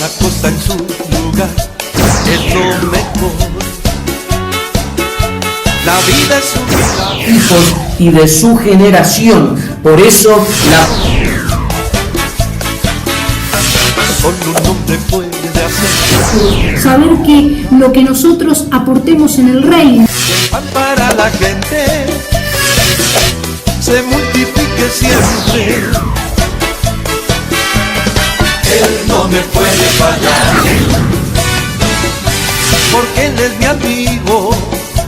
Cada cosa en su lugar es lo mejor. La vida es un milagro. Hijos y de su generación. Por eso Solo un hombre puede hacer saber que lo que nosotros aportemos en el reino, el pan para la gente se multiplique siempre. Él no me puede fallar, porque Él es mi amigo.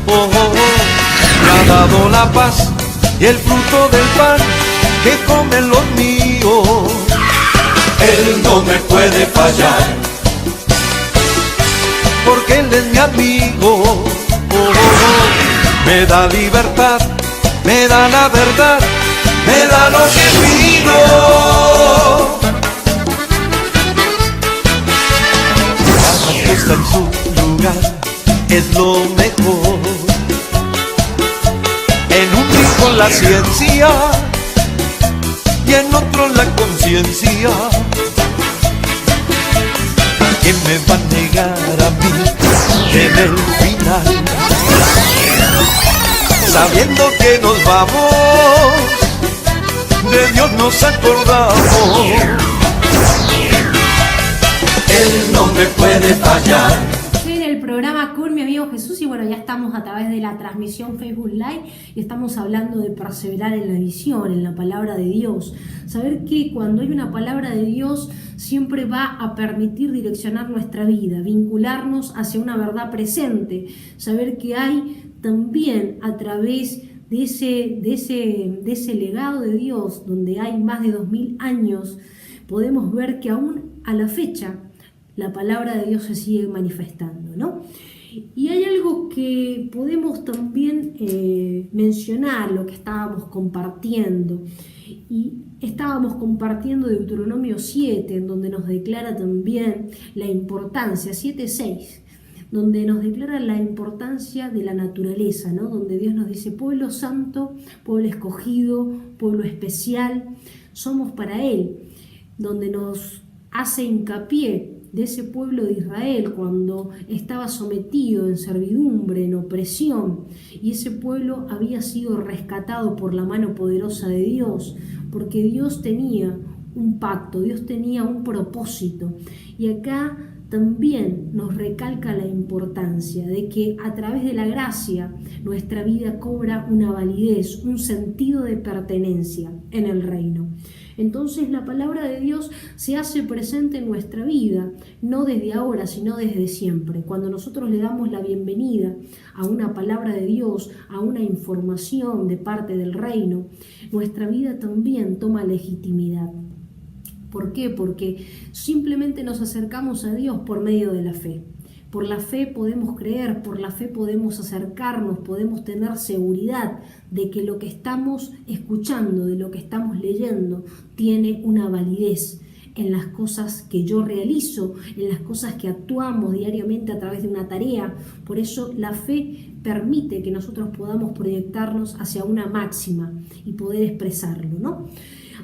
Me ha dado la paz y el fruto del pan que comen los míos. Él no me puede fallar, porque Él es mi amigo. Me da libertad, me da la verdad, me da lo que pido. Cada cosa en su lugar es lo mejor. En un rincón la ciencia y en otro la conciencia. ¿Quién me va a negar a mí en el final? Sabiendo que nos vamos, de Dios nos acordamos. Él no me puede fallar. en el programa con mi amigo Jesús, y bueno, ya estamos a través de la transmisión Facebook Live y estamos hablando de perseverar en la visión, en la palabra de Dios. Saber que cuando hay una palabra de Dios siempre va a permitir direccionar nuestra vida, vincularnos hacia una verdad presente. Saber que hay también a través de ese legado de Dios, donde hay más de 2000 años, podemos ver que aún a la fecha la palabra de Dios se sigue manifestando, ¿no? Y hay algo que podemos también mencionar, lo que estábamos compartiendo. Y estábamos compartiendo Deuteronomio 7, en donde nos declara también la importancia, 7:6, donde nos declara la importancia de la naturaleza, ¿no? Donde Dios nos dice, pueblo santo, pueblo escogido, pueblo especial, somos para Él. Donde nos hace hincapié de ese pueblo de Israel cuando estaba sometido en servidumbre, en opresión, y ese pueblo había sido rescatado por la mano poderosa de Dios, porque Dios tenía un pacto, Dios tenía un propósito. Y acá también nos recalca la importancia de que a través de la gracia nuestra vida cobra una validez, un sentido de pertenencia en el reino. Entonces la palabra de Dios se hace presente en nuestra vida, no desde ahora, sino desde siempre. Cuando nosotros le damos la bienvenida a una palabra de Dios, a una información de parte del reino, nuestra vida también toma legitimidad. ¿Por qué? Porque simplemente nos acercamos a Dios por medio de la fe. Por la fe podemos creer, por la fe podemos acercarnos, podemos tener seguridad de que lo que estamos escuchando, de lo que estamos leyendo, tiene una validez en las cosas que yo realizo, en las cosas que actuamos diariamente a través de una tarea. Por eso la fe permite que nosotros podamos proyectarnos hacia una máxima y poder expresarlo, ¿no?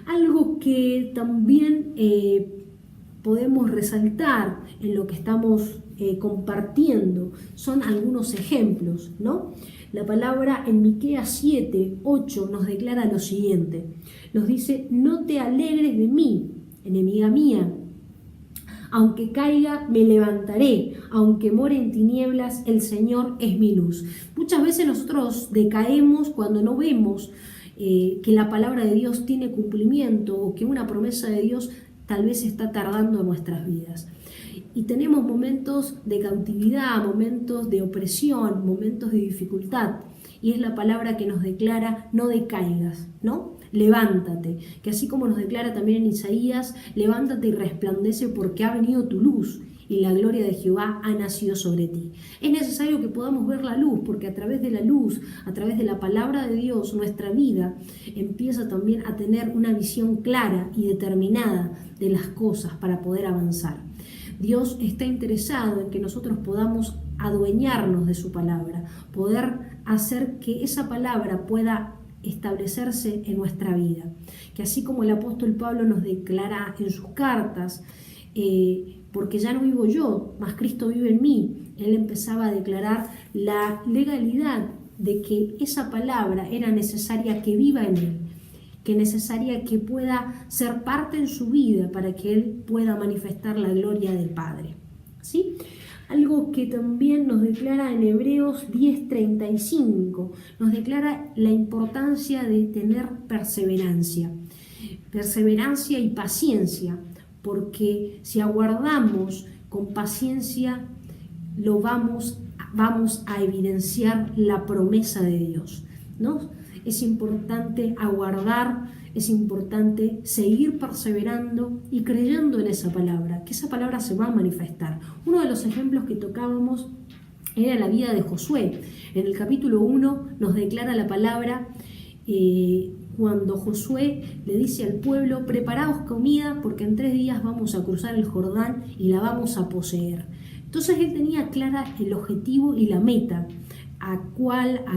Algo que también podemos resaltar en lo que estamos compartiendo son algunos ejemplos, ¿no? La palabra en Miqueas 7:8 nos declara lo siguiente, nos dice, no te alegres de mí, enemiga mía, aunque caiga me levantaré, aunque more en tinieblas el Señor es mi luz. Muchas veces nosotros decaemos cuando no vemos que la palabra de Dios tiene cumplimiento o que una promesa de Dios tal vez está tardando en nuestras vidas. Y tenemos momentos de cautividad, momentos de opresión, momentos de dificultad. Y es la palabra que nos declara, no decaigas, ¿no? Levántate, que así como nos declara también en Isaías, levántate y resplandece porque ha venido tu luz y la gloria de Jehová ha nacido sobre ti. Es necesario que podamos ver la luz, porque a través de la luz, a través de la palabra de Dios, nuestra vida empieza también a tener una visión clara y determinada de las cosas para poder avanzar. Dios está interesado en que nosotros podamos adueñarnos de su palabra, poder hacer que esa palabra pueda establecerse en nuestra vida. Que así como el apóstol Pablo nos declara en sus cartas porque ya no vivo yo, mas Cristo vive en mí. Él empezaba a declarar la legalidad de que esa palabra era necesaria que viva en él, que necesaria que pueda ser parte en su vida para que él pueda manifestar la gloria del Padre. ¿Sí? Algo que también nos declara en Hebreos 10:35, nos declara la importancia de tener perseverancia y paciencia, porque si aguardamos con paciencia, vamos a evidenciar la promesa de Dios, ¿no? Es importante aguardar, es importante seguir perseverando y creyendo en esa palabra, que esa palabra se va a manifestar. Uno de los ejemplos que tocábamos era la vida de Josué. En el capítulo 1 nos declara la palabra cuando Josué le dice al pueblo: preparaos comida porque en 3 días vamos a cruzar el Jordán y la vamos a poseer. Entonces él tenía clara el objetivo y la meta, a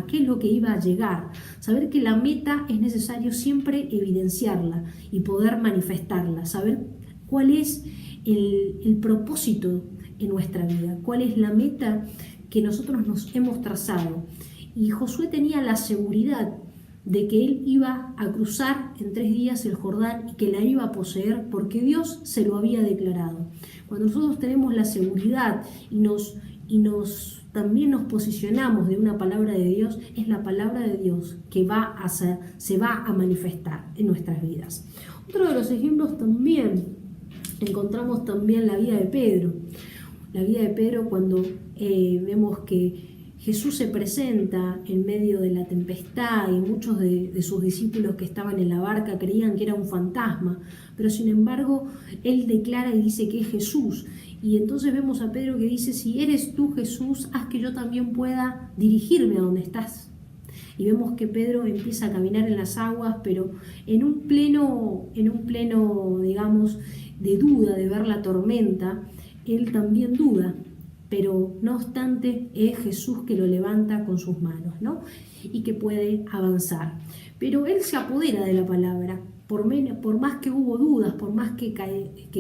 qué es lo que iba a llegar. Saber que la meta es necesario siempre evidenciarla y poder manifestarla, saber cuál es el propósito en nuestra vida, cuál es la meta que nosotros nos hemos trazado. Y Josué tenía la seguridad de que él iba a cruzar en 3 días el Jordán y que la iba a poseer porque Dios se lo había declarado. Cuando nosotros tenemos la seguridad y también nos posicionamos de una palabra de Dios, es la palabra de Dios que se va a manifestar en nuestras vidas. Otro de los ejemplos también encontramos también la vida de Pedro. La vida de Pedro cuando vemos que Jesús se presenta en medio de la tempestad y muchos de sus discípulos que estaban en la barca creían que era un fantasma, pero sin embargo él declara y dice que es Jesús. Y entonces vemos a Pedro que dice: si eres tú, Jesús, haz que yo también pueda dirigirme a donde estás. Y vemos que Pedro empieza a caminar en las aguas, pero en un pleno, digamos, de duda, de ver la tormenta, él también duda. Pero no obstante es Jesús que lo levanta con sus manos, ¿no? Y que puede avanzar. Pero él se apodera de la palabra. Por más que hubo dudas, por más que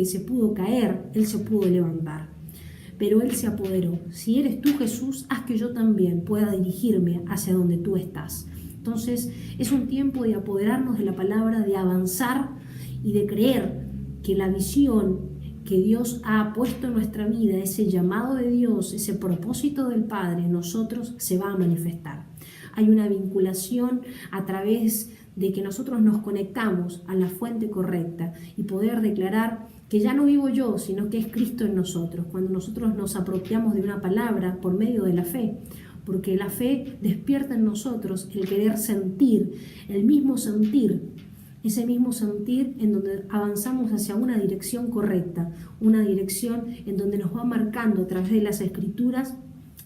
se pudo caer, él se pudo levantar. Pero él se apoderó. Si eres tú, Jesús, haz que yo también pueda dirigirme hacia donde tú estás. Entonces es un tiempo de apoderarnos de la palabra, de avanzar y de creer que la visión que Dios ha puesto en nuestra vida, ese llamado de Dios, ese propósito del Padre en nosotros, se va a manifestar. Hay una vinculación a través de que nosotros nos conectamos a la fuente correcta y poder declarar que ya no vivo yo, sino que es Cristo en nosotros. Cuando nosotros nos apropiamos de una palabra por medio de la fe, porque la fe despierta en nosotros el querer sentir, el mismo sentir, ese mismo sentir en donde avanzamos hacia una dirección correcta, una dirección en donde nos va marcando a través de las Escrituras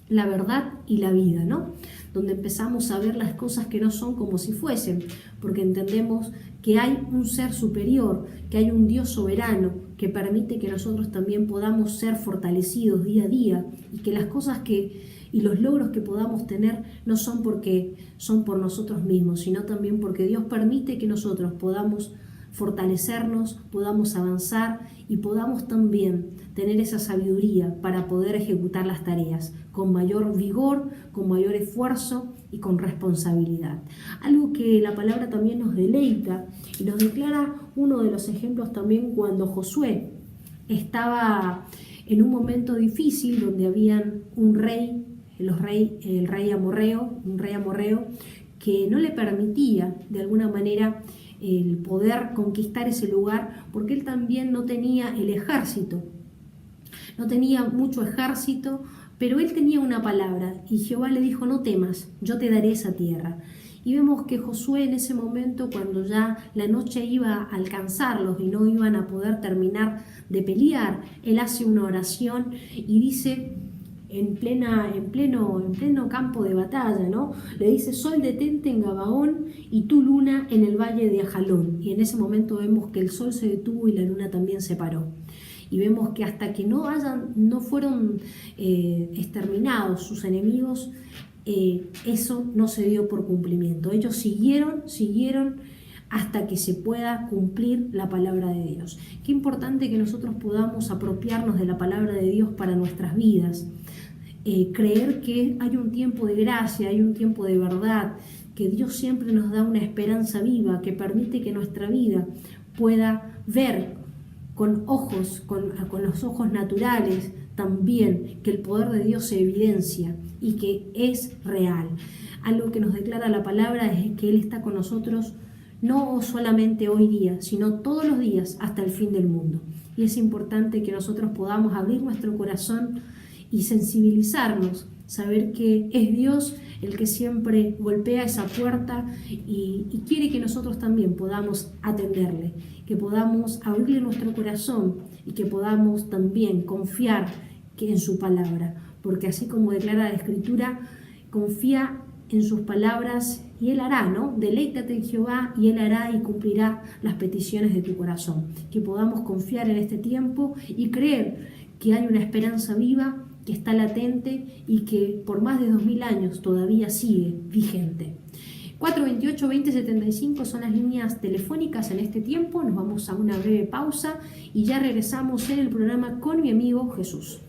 la verdad y la vida, ¿no? Donde empezamos a ver las cosas que no son como si fuesen, porque entendemos que hay un ser superior, que hay un Dios soberano que permite que nosotros también podamos ser fortalecidos día a día y que las cosas y los logros que podamos tener no son porque son por nosotros mismos, sino también porque Dios permite que nosotros podamos fortalecernos, podamos avanzar y podamos también tener esa sabiduría para poder ejecutar las tareas con mayor vigor, con mayor esfuerzo y con responsabilidad. Algo que la palabra también nos deleita y nos declara uno de los ejemplos también cuando Josué estaba en un momento difícil donde habían un rey, un rey amorreo que no le permitía de alguna manera el poder conquistar ese lugar, porque él también no tenía el ejército, no tenía mucho ejército, pero él tenía una palabra y Jehová le dijo: no temas, yo te daré esa tierra. Y vemos que Josué en ese momento, cuando ya la noche iba a alcanzarlos y no iban a poder terminar de pelear, él hace una oración y dice, en pleno campo de batalla, ¿no? Le dice: sol detente en Gabaón y tu luna en el valle de Ajalón. Y en ese momento vemos que el sol se detuvo y la luna también se paró. Y vemos que hasta que no fueron exterminados sus enemigos, eso no se dio por cumplimiento. Ellos siguieron hasta que se pueda cumplir la palabra de Dios. Qué importante que nosotros podamos apropiarnos de la palabra de Dios para nuestras vidas. Creer que hay un tiempo de gracia, hay un tiempo de verdad, que Dios siempre nos da una esperanza viva que permite que nuestra vida pueda ver con los ojos naturales también que el poder de Dios se evidencia y que es real. Algo que nos declara la palabra es que Él está con nosotros no solamente hoy día, sino todos los días hasta el fin del mundo. Y es importante que nosotros podamos abrir nuestro corazón y sensibilizarnos, saber que es Dios el que siempre golpea esa puerta y quiere que nosotros también podamos atenderle, que podamos abrirle nuestro corazón y que podamos también confiar en su palabra, porque así como declara la Escritura, confía en sus palabras y Él hará, ¿no? Deleítate en Jehová y Él hará y cumplirá las peticiones de tu corazón. Que podamos confiar en este tiempo y creer que hay una esperanza viva que está latente y que por más de 2000 años todavía sigue vigente. 428-2075 son las líneas telefónicas en este tiempo. Nos vamos a una breve pausa y ya regresamos en el programa con mi amigo Jesús.